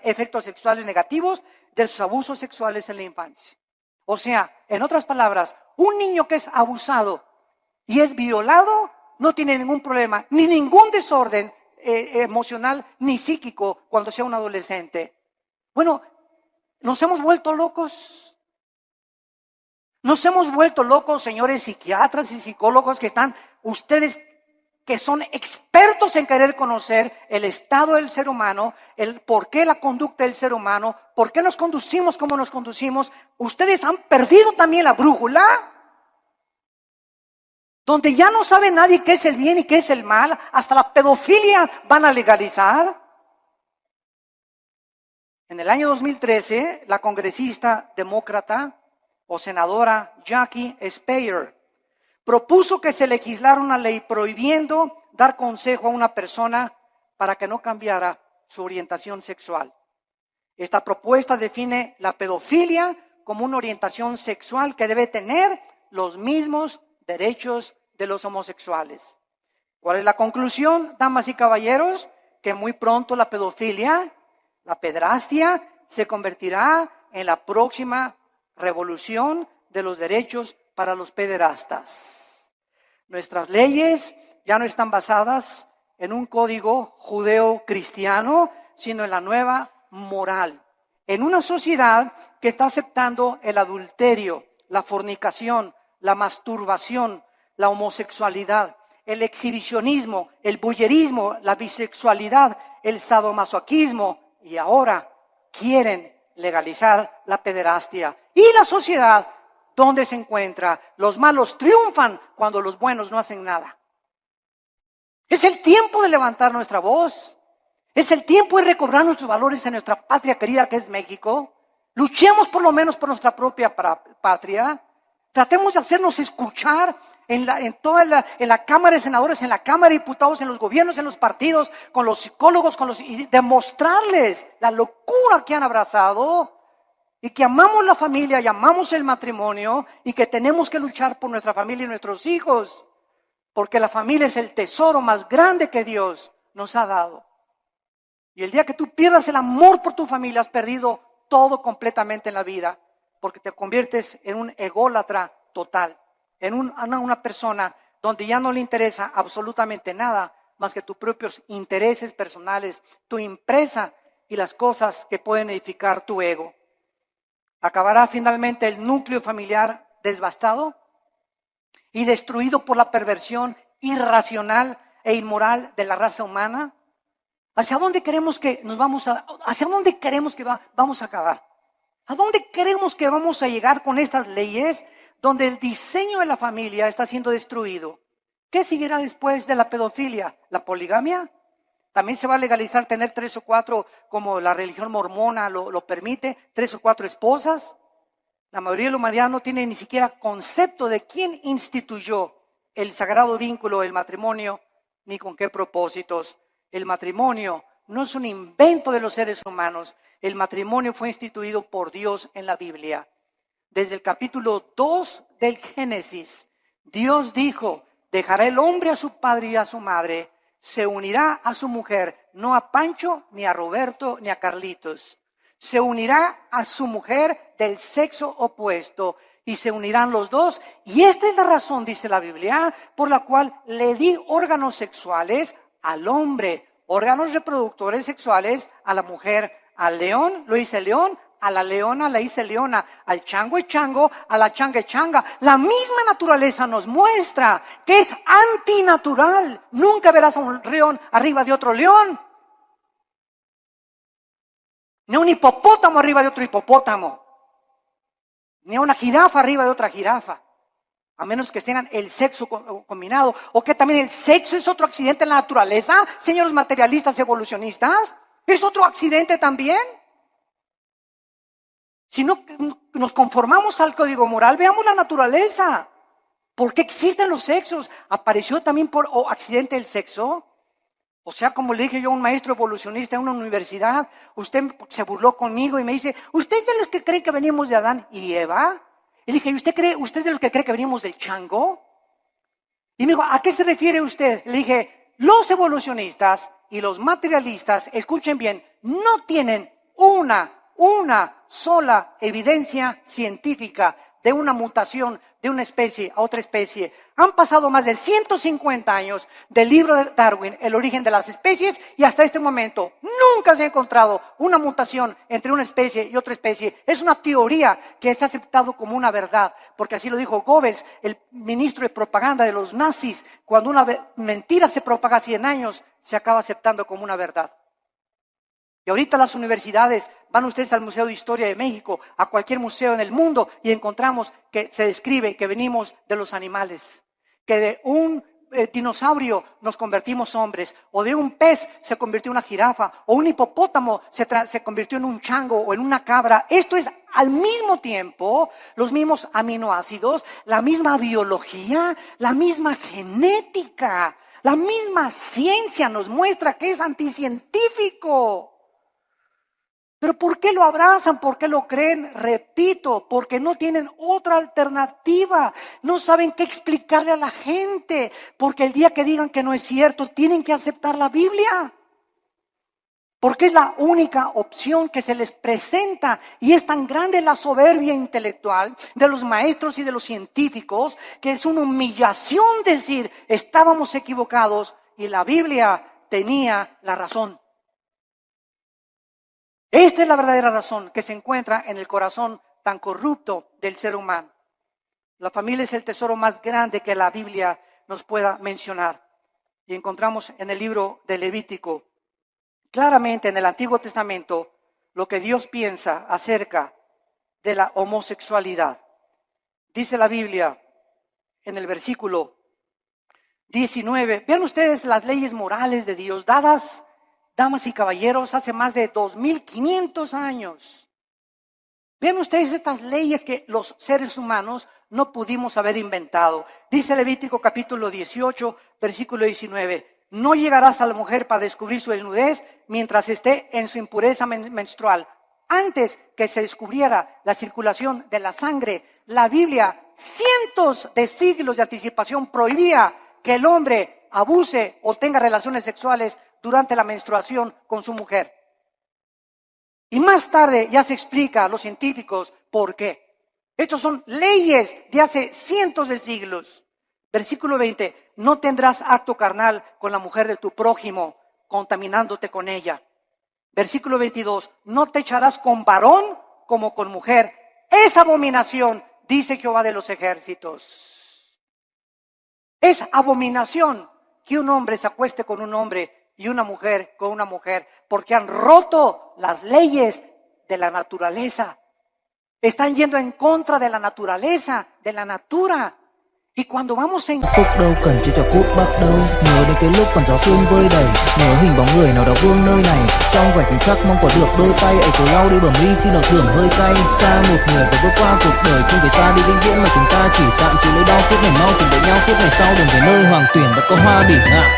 efectos sexuales negativos de sus abusos sexuales en la infancia. O sea, en otras palabras, un niño que es abusado y es violado no tiene ningún problema, ni ningún desorden emocional ni psíquico cuando sea un adolescente. Bueno, nos hemos vuelto locos. Nos hemos vuelto locos, señores psiquiatras y psicólogos que están, ustedes que son expertos en querer conocer el estado del ser humano, el por qué la conducta del ser humano, por qué nos conducimos como nos conducimos. Ustedes han perdido también la brújula, donde ya no sabe nadie qué es el bien y qué es el mal, hasta la pedofilia van a legalizar. En el año 2013, la congresista demócrata o senadora Jackie Speier propuso que se legislara una ley prohibiendo dar consejo a una persona para que no cambiara su orientación sexual. Esta propuesta define la pedofilia como una orientación sexual que debe tener los mismos derechos de los homosexuales. ¿Cuál es la conclusión, damas y caballeros? Que muy pronto la pedofilia, la pederastia, se convertirá en la próxima revolución de los derechos para los pederastas. Nuestras leyes ya no están basadas en un código judeo-cristiano, sino en la nueva moral. En una sociedad que está aceptando el adulterio, la fornicación, la masturbación, la homosexualidad, el exhibicionismo, el voyerismo, la bisexualidad, el sadomasoquismo y ahora quieren legalizar la pederastia. Y la sociedad, ¿dónde se encuentra? Los malos triunfan cuando los buenos no hacen nada. Es el tiempo de levantar nuestra voz. Es el tiempo de recobrar nuestros valores en nuestra patria querida que es México. Luchemos por lo menos por nuestra propia patria. Tratemos de hacernos escuchar en la Cámara de Senadores, en la Cámara de Diputados, en los gobiernos, en los partidos, con los psicólogos, y demostrarles la locura que han abrazado y que amamos la familia y amamos el matrimonio y que tenemos que luchar por nuestra familia y nuestros hijos, porque la familia es el tesoro más grande que Dios nos ha dado. Y el día que tú pierdas el amor por tu familia, has perdido todo completamente en la vida, porque te conviertes en un ególatra total, en una persona donde ya no le interesa absolutamente nada más que tus propios intereses personales, tu empresa y las cosas que pueden edificar tu ego. Acabará finalmente el núcleo familiar devastado y destruido por la perversión irracional e inmoral de la raza humana. ¿Hacia dónde queremos que vamos a acabar? ¿A dónde creemos que vamos a llegar con estas leyes donde el diseño de la familia está siendo destruido? ¿Qué seguirá después de la pedofilia? ¿La poligamia? ¿También se va a legalizar tener 3 o 4, como la religión mormona lo permite, 3 o 4 esposas? La mayoría de la humanidad no tiene ni siquiera concepto de quién instituyó el sagrado vínculo del matrimonio ni con qué propósitos. El matrimonio no es un invento de los seres humanos. El matrimonio fue instituido por Dios en la Biblia. Desde el capítulo 2 del Génesis, Dios dijo, dejará el hombre a su padre y a su madre, se unirá a su mujer, no a Pancho, ni a Roberto, ni a Carlitos. Se unirá a su mujer del sexo opuesto y se unirán los dos. Y esta es la razón, dice la Biblia, por la cual le di órganos sexuales al hombre, órganos reproductores sexuales a la mujer. Al león lo hice león, a la leona la hice leona, al chango es chango, a la changa es changa. La misma naturaleza nos muestra que es antinatural. Nunca verás a un león arriba de otro león, ni a un hipopótamo arriba de otro hipopótamo, ni a una jirafa arriba de otra jirafa, a menos que tengan el sexo combinado. ¿O que también el sexo es otro accidente en la naturaleza, señores materialistas evolucionistas? ¿Es otro accidente también? Si no nos conformamos al código moral, veamos la naturaleza. ¿Por qué existen los sexos? ¿Apareció también por accidente el sexo? O sea, como le dije yo a un maestro evolucionista en una universidad, usted se burló conmigo y me dice, ¿usted es de los que cree que venimos de Adán y Eva? Y le dije, ¿usted es de los que cree que venimos del chango? Y me dijo, ¿a qué se refiere usted? Le dije, los evolucionistas y los materialistas, escuchen bien, no tienen una sola evidencia científica de una mutación de una especie a otra especie. Han pasado más de 150 años del libro de Darwin, El origen de las especies, y hasta este momento nunca se ha encontrado una mutación entre una especie y otra especie. Es una teoría que es aceptado como una verdad, porque así lo dijo Goebbels, el ministro de propaganda de los nazis. Cuando una mentira se propaga 100 años, se acaba aceptando como una verdad. Y ahorita las universidades, van ustedes al Museo de Historia de México, a cualquier museo en el mundo, y encontramos que se describe que venimos de los animales, que de un dinosaurio nos convertimos hombres, o de un pez se convirtió en una jirafa, o un hipopótamo se convirtió en un chango o en una cabra. Esto es al mismo tiempo los mismos aminoácidos, la misma biología, la misma genética, la misma ciencia nos muestra que es anticientífico. ¿Pero por qué lo abrazan? ¿Por qué lo creen? Repito, porque no tienen otra alternativa. No saben qué explicarle a la gente. Porque el día que digan que no es cierto, tienen que aceptar la Biblia. Porque es la única opción que se les presenta. Y es tan grande la soberbia intelectual de los maestros y de los científicos que es una humillación decir, estábamos equivocados y la Biblia tenía la razón. Esta es la verdadera razón que se encuentra en el corazón tan corrupto del ser humano. La familia es el tesoro más grande que la Biblia nos pueda mencionar. Y encontramos en el libro de Levítico, claramente en el Antiguo Testamento, lo que Dios piensa acerca de la homosexualidad. Dice la Biblia en el versículo 19, vean ustedes las leyes morales de Dios dadas, damas y caballeros, hace más de 2500 años. Vean ustedes estas leyes que los seres humanos no pudimos haber inventado. Dice Levítico capítulo 18, versículo 19. No llegarás a la mujer para descubrir su desnudez mientras esté en su impureza menstrual. Antes que se descubriera la circulación de la sangre, la Biblia, cientos de siglos de anticipación, prohibía que el hombre abuse o tenga relaciones sexuales durante la menstruación con su mujer. Y más tarde ya se explica a los científicos por qué. Estos son leyes de hace cientos de siglos. Versículo 20, no tendrás acto carnal con la mujer de tu prójimo, contaminándote con ella. Versículo 22, no te echarás con varón como con mujer. Es abominación, dice Jehová de los ejércitos. Es abominación que un hombre se acueste con un hombre y una mujer con una mujer, porque han roto las leyes de la naturaleza. Están yendo en contra de la naturaleza, de la natura. Y cuando vamos en... Phúc đâu cần chỉ cho phút bắt đầu. Nhớ đến cái lúc còn gió sương vơi đầy, nhớ hình bóng người nào đó vương nơi này. Trong vài khoảnh khắc mong có được đôi tay ấy cổ lau đi bờ mi khi nào thưởng hơi cay. Xa một người phải bước qua cuộc đời, không phải xa đi vĩnh viễn mà chúng ta chỉ tạm chịu lấy đau. Phút này mau tìm đợi nhau, phút này sau đừng về nơi hoàng tuyển đã có hoa bỉ ngạn.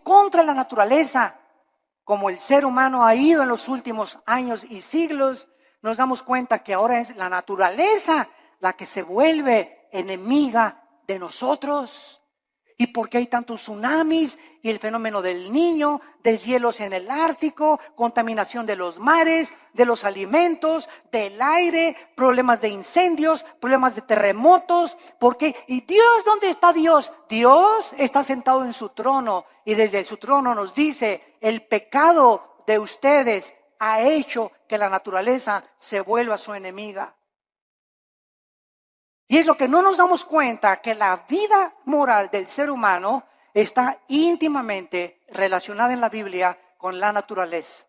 Contra la naturaleza, como el ser humano ha ido en los últimos años y siglos, nos damos cuenta que ahora es la naturaleza la que se vuelve enemiga de nosotros. ¿Y por qué hay tantos tsunamis y el fenómeno del Niño, deshielos en el Ártico, contaminación de los mares, de los alimentos, del aire, problemas de incendios, problemas de terremotos? ¿Por qué? ¿Y Dios dónde está Dios? Dios está sentado en su trono y desde su trono nos dice, el pecado de ustedes ha hecho que la naturaleza se vuelva su enemiga. Y es lo que no nos damos cuenta, que la vida moral del ser humano está íntimamente relacionada en la Biblia con la naturaleza.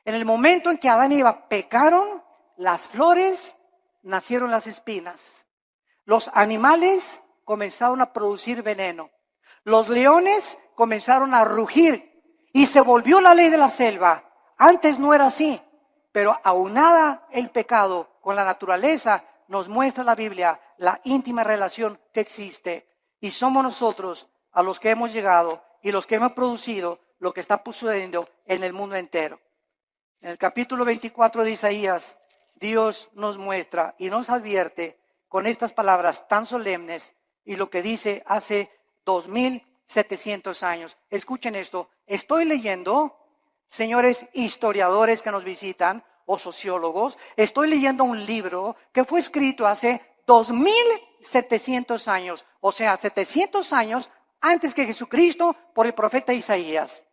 En el momento en que Adán y Eva pecaron, las flores, nacieron las espinas. Los animales comenzaron a producir veneno. Los leones comenzaron a rugir y se volvió la ley de la selva. Antes no era así, pero aunada el pecado con la naturaleza, nos muestra la Biblia la íntima relación que existe. Y somos nosotros a los que hemos llegado y los que hemos producido lo que está sucediendo en el mundo entero. En el capítulo 24 de Isaías, Dios nos muestra y nos advierte con estas palabras tan solemnes y lo que dice hace 2700 años. Escuchen esto. Estoy leyendo, señores historiadores que nos visitan o sociólogos, estoy leyendo un libro que fue escrito hace 2700 años, o sea, 700 años antes que Jesucristo por el profeta Isaías.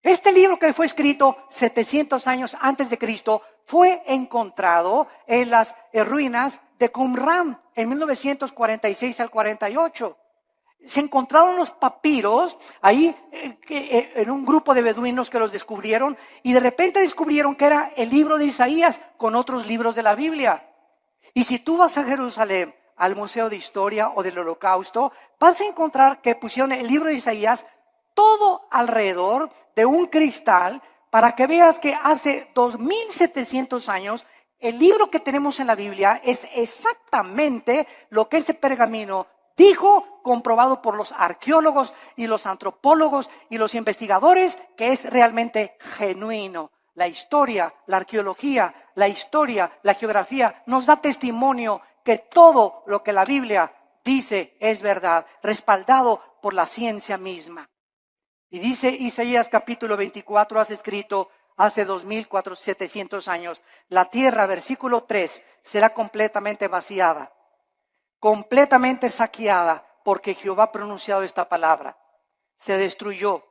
Este libro que fue escrito 700 años antes de Cristo fue encontrado en las ruinas de Qumran en 1946 al 48. Se encontraron los papiros ahí en un grupo de beduinos que los descubrieron y de repente descubrieron que era el libro de Isaías con otros libros de la Biblia. Y si tú vas a Jerusalén, al Museo de Historia o del Holocausto, vas a encontrar que pusieron el libro de Isaías todo alrededor de un cristal para que veas que hace 2700 años el libro que tenemos en la Biblia es exactamente lo que ese pergamino dijo, comprobado por los arqueólogos y los antropólogos y los investigadores, que es realmente genuino. La historia, la arqueología, la historia, la geografía nos da testimonio que todo lo que la Biblia dice es verdad, respaldado por la ciencia misma. Y dice Isaías capítulo 24, has escrito hace 2700 años, la tierra, versículo 3, será completamente vaciada, completamente saqueada, porque Jehová ha pronunciado esta palabra. Se destruyó,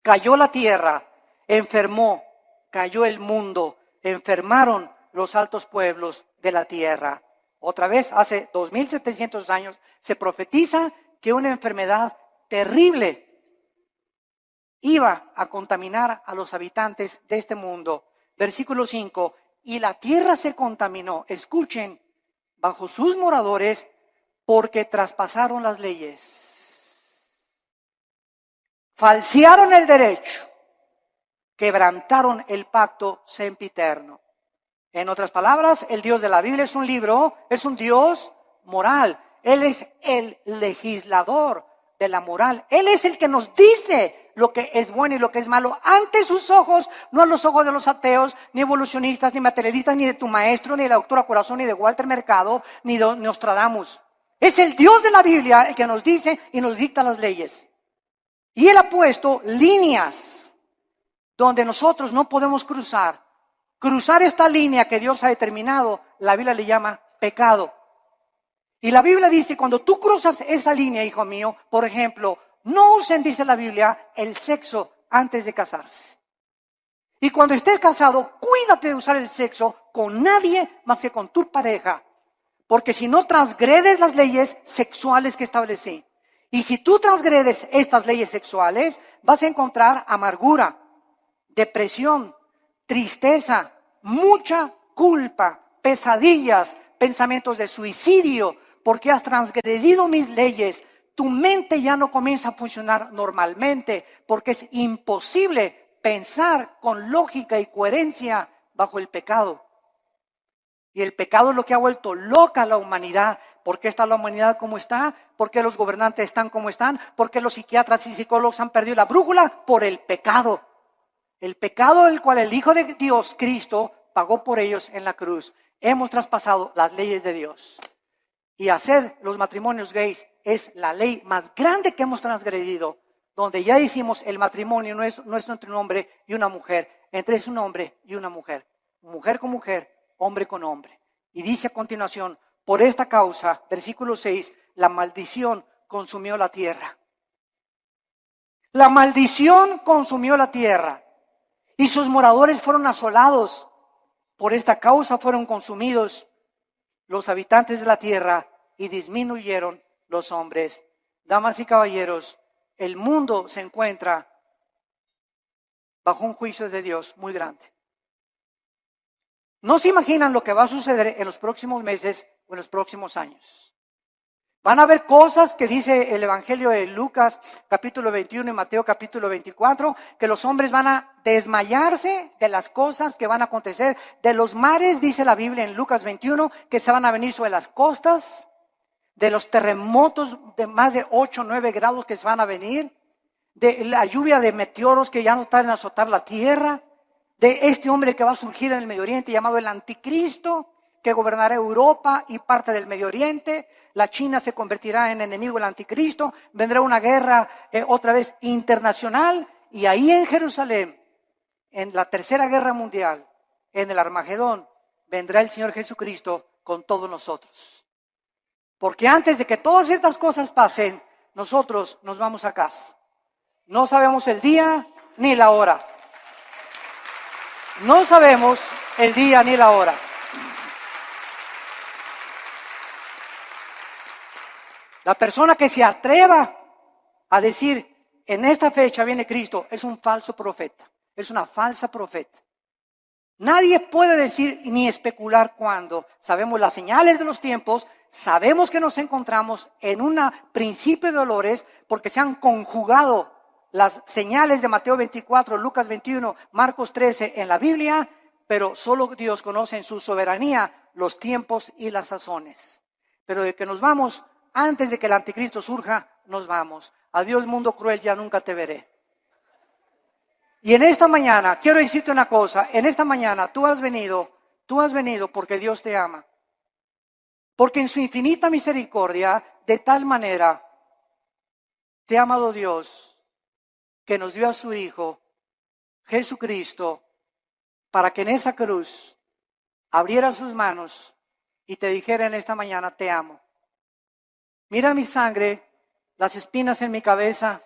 cayó la tierra, enfermó, cayó el mundo, enfermaron los altos pueblos de la tierra. Otra vez, hace 2700 años, se profetiza que una enfermedad terrible iba a contaminar a los habitantes de este mundo. Versículo 5, y la tierra se contaminó, escuchen, bajo sus moradores, porque traspasaron las leyes, falsearon el derecho, quebrantaron el pacto sempiterno. En otras palabras, el Dios de la Biblia es un libro, es un Dios moral. Él es el legislador de la moral. Él es el que nos dice lo que es bueno y lo que es malo ante sus ojos, no a los ojos de los ateos, ni evolucionistas, ni materialistas, ni de tu maestro, ni de la doctora Corazón, ni de Walter Mercado, ni de Nostradamus. Es el Dios de la Biblia el que nos dice y nos dicta las leyes. Y Él ha puesto líneas donde nosotros no podemos cruzar. Cruzar esta línea que Dios ha determinado, la Biblia le llama pecado. Y la Biblia dice, cuando tú cruzas esa línea, hijo mío, por ejemplo, no usen, dice la Biblia, el sexo antes de casarse. Y cuando estés casado, cuídate de usar el sexo con nadie más que con tu pareja. Porque si no transgredes las leyes sexuales que establecí. Y si tú transgredes estas leyes sexuales, vas a encontrar amargura, depresión, tristeza, mucha culpa, pesadillas, pensamientos de suicidio, porque has transgredido mis leyes. Tu mente ya no comienza a funcionar normalmente, porque es imposible pensar con lógica y coherencia bajo el pecado. Y el pecado es lo que ha vuelto loca a la humanidad. ¿Por qué está la humanidad como está? ¿Por qué los gobernantes están como están? ¿Por qué los psiquiatras y psicólogos han perdido la brújula? Por el pecado. El pecado del cual el Hijo de Dios, Cristo, pagó por ellos en la cruz. Hemos traspasado las leyes de Dios. Y hacer los matrimonios gays es la ley más grande que hemos transgredido, donde ya decimos el matrimonio no es entre un hombre y una mujer, entre un hombre y una mujer con mujer, hombre con hombre. Y dice a continuación, por esta causa, versículo 6, la maldición consumió la tierra. La maldición consumió la tierra y sus moradores fueron asolados. Por esta causa fueron consumidos los habitantes de la tierra y disminuyeron los hombres. Damas y caballeros, el mundo se encuentra bajo un juicio de Dios muy grande. No se imaginan lo que va a suceder en los próximos meses o en los próximos años. Van a haber cosas que dice el Evangelio de Lucas capítulo 21 y Mateo capítulo 24, que los hombres van a desmayarse de las cosas que van a acontecer. De los mares, dice la Biblia en Lucas 21, que se van a venir sobre las costas. De los terremotos de más de 8 o 9 grados que se van a venir. De la lluvia de meteoros que ya no tardan en azotar la tierra. De este hombre que va a surgir en el Medio Oriente llamado el Anticristo, que gobernará Europa y parte del Medio Oriente. La China se convertirá en enemigo del Anticristo. Vendrá una guerra otra vez internacional. Y ahí en Jerusalén, en la Tercera Guerra Mundial, en el Armagedón, vendrá el Señor Jesucristo con todos nosotros. Porque antes de que todas estas cosas pasen, nosotros nos vamos a casa. No sabemos el día ni la hora. No sabemos el día ni la hora. La persona que se atreva a decir, en esta fecha viene Cristo, es un falso profeta, es una falsa profeta. Nadie puede decir ni especular cuándo. Sabemos las señales de los tiempos, sabemos que nos encontramos en un principio de dolores porque se han conjugado las señales de Mateo 24, Lucas 21, Marcos 13 en la Biblia, pero solo Dios conoce en su soberanía los tiempos y las sazones. Pero de que nos vamos, antes de que el Anticristo surja, nos vamos. Adiós mundo cruel, ya nunca te veré. Y en esta mañana, quiero decirte una cosa, en esta mañana tú has venido porque Dios te ama. Porque en su infinita misericordia, de tal manera, te ha amado Dios, que nos dio a su Hijo, Jesucristo, para que en esa cruz abriera sus manos y te dijera en esta mañana, te amo. Mira mi sangre, las espinas en mi cabeza,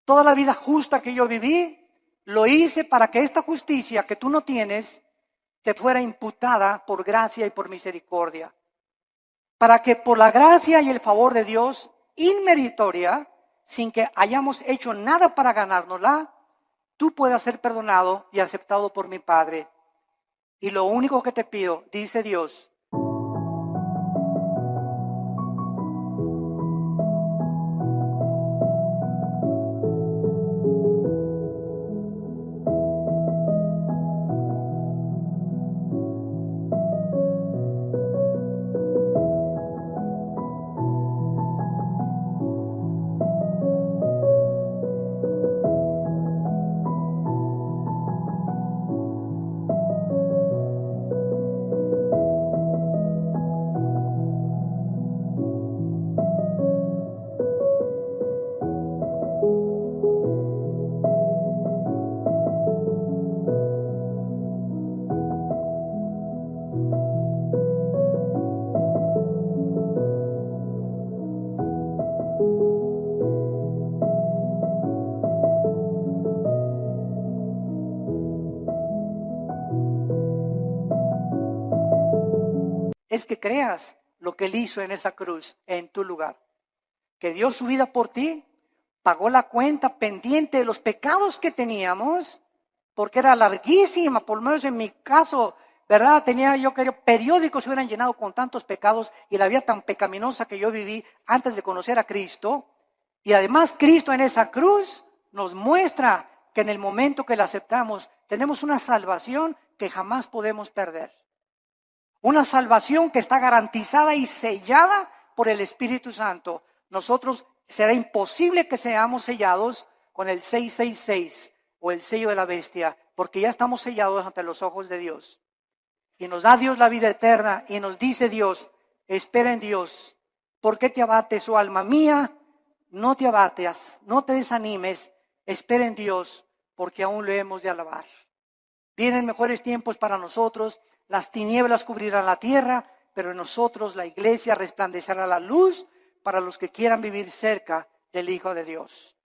toda la vida justa que yo viví, lo hice para que esta justicia que tú no tienes te fuera imputada por gracia y por misericordia. Para que por la gracia y el favor de Dios, inmeritoria, sin que hayamos hecho nada para ganárnosla, tú puedas ser perdonado y aceptado por mi Padre. Y lo único que te pido, dice Dios, es que creas lo que Él hizo en esa cruz, en tu lugar. Que dio su vida por ti, pagó la cuenta pendiente de los pecados que teníamos, porque era larguísima, por lo menos en mi caso, ¿verdad? Yo creo, periódicos se hubieran llenado con tantos pecados y la vida tan pecaminosa que yo viví antes de conocer a Cristo. Y además Cristo en esa cruz nos muestra que en el momento que la aceptamos, tenemos una salvación que jamás podemos perder. Una salvación que está garantizada y sellada por el Espíritu Santo. Nosotros será imposible que seamos sellados con el 666 o el sello de la bestia, porque ya estamos sellados ante los ojos de Dios. Y nos da Dios la vida eterna y nos dice Dios, espera en Dios. ¿Por qué te abates, oh alma mía? No te abates, no te desanimes, espera en Dios, porque aún lo hemos de alabar. Vienen mejores tiempos para nosotros, las tinieblas cubrirán la tierra, pero en nosotros la iglesia resplandecerá la luz para los que quieran vivir cerca del Hijo de Dios.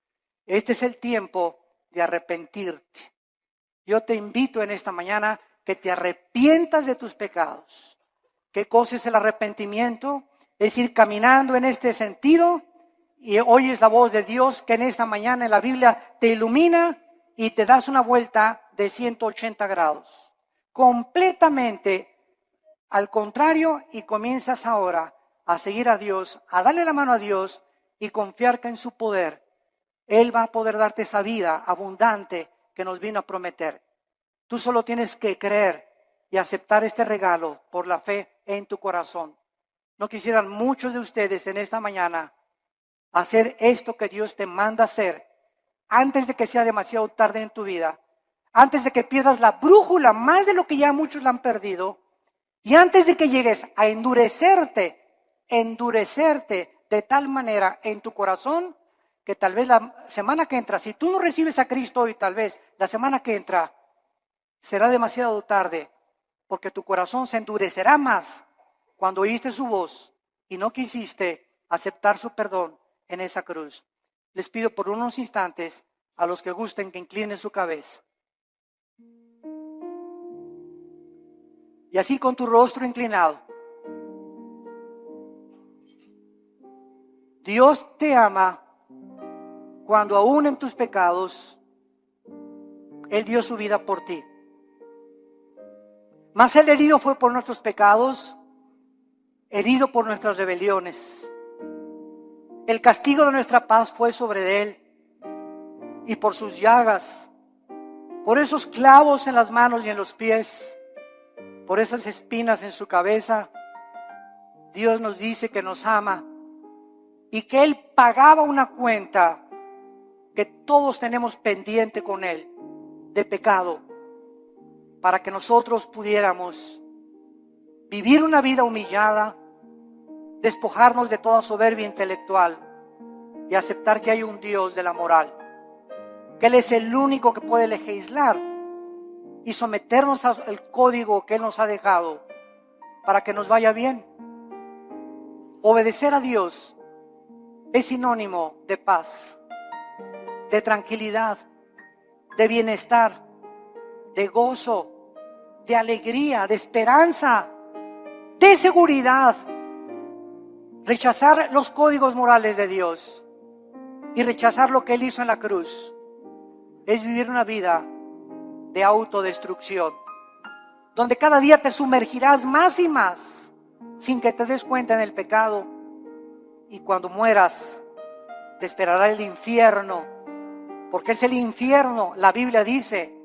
Este es el tiempo de arrepentirte. Yo te invito en esta mañana que te arrepientas de tus pecados. ¿Qué cosa es el arrepentimiento? Es ir caminando en este sentido y oyes la voz de Dios que en esta mañana en la Biblia te ilumina y te das una vuelta de 180 grados. completamente al contrario y comienzas ahora a seguir a Dios, a darle la mano a Dios y confiar que en su poder, Él va a poder darte esa vida abundante que nos vino a prometer. Tú solo tienes que creer y aceptar este regalo por la fe en tu corazón. ¿No quisieran muchos de ustedes en esta mañana hacer esto que Dios te manda hacer antes de que sea demasiado tarde en tu vida? Antes de que pierdas la brújula más de lo que ya muchos la han perdido, y antes de que llegues a endurecerte de tal manera en tu corazón que tal vez la semana que entra, si tú no recibes a Cristo hoy, tal vez la semana que entra será demasiado tarde, porque tu corazón se endurecerá más cuando oíste su voz y no quisiste aceptar su perdón en esa cruz. Les pido por unos instantes a los que gusten que inclinen su cabeza. Y así con tu rostro inclinado. Dios te ama cuando aún en tus pecados Él dio su vida por ti. Mas el herido fue por nuestros pecados, herido por nuestras rebeliones. El castigo de nuestra paz fue sobre Él, y por sus llagas, por esos clavos en las manos y en los pies, por esas espinas en su cabeza, Dios nos dice que nos ama y que Él pagaba una cuenta que todos tenemos pendiente con Él de pecado, para que nosotros pudiéramos vivir una vida humillada, despojarnos de toda soberbia intelectual y aceptar que hay un Dios de la moral, que Él es el único que puede legislar y someternos al código que Él nos ha dejado para que nos vaya bien. Obedecer a Dios es sinónimo de paz, de tranquilidad, de bienestar, de gozo, de alegría, de esperanza, de seguridad. Rechazar los códigos morales de Dios y rechazar lo que Él hizo en la cruz es vivir una vida de autodestrucción, donde cada día te sumergirás más y más sin que te des cuenta en el pecado, y cuando mueras te esperará el infierno, porque es el infierno, la Biblia dice,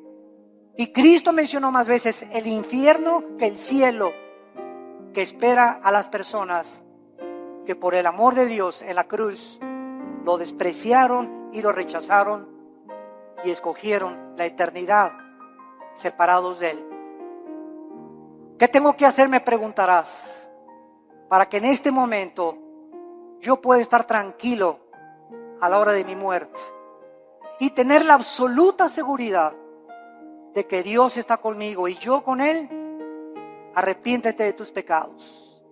y Cristo mencionó más veces el infierno que el cielo, que espera a las personas que por el amor de Dios en la cruz lo despreciaron y lo rechazaron y escogieron la eternidad separados de Él. ¿Qué tengo que hacer? Me preguntarás, para que en este momento yo pueda estar tranquilo a la hora de mi muerte y tener la absoluta seguridad de que Dios está conmigo y yo con Él. Arrepiéntete de tus pecados.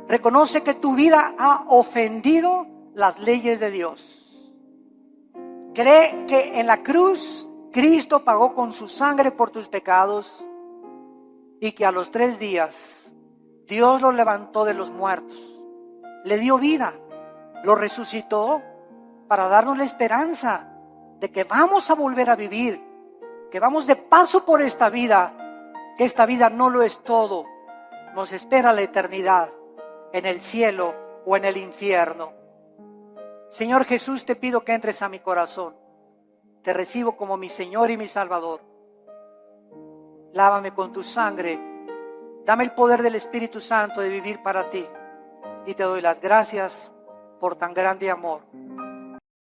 Reconoce que tu vida ha ofendido las leyes de Dios. Cree que en la cruz Cristo pagó con su sangre por tus pecados y que a los 3 días Dios lo levantó de los muertos, le dio vida, lo resucitó para darnos la esperanza de que vamos a volver a vivir, que vamos de paso por esta vida, que esta vida no lo es todo, nos espera la eternidad en el cielo o en el infierno. Señor Jesús, te pido que entres a mi corazón. Te recibo como mi Señor y mi Salvador. Lávame con tu sangre. Dame el poder del Espíritu Santo de vivir para ti. Y te doy las gracias por tan grande amor.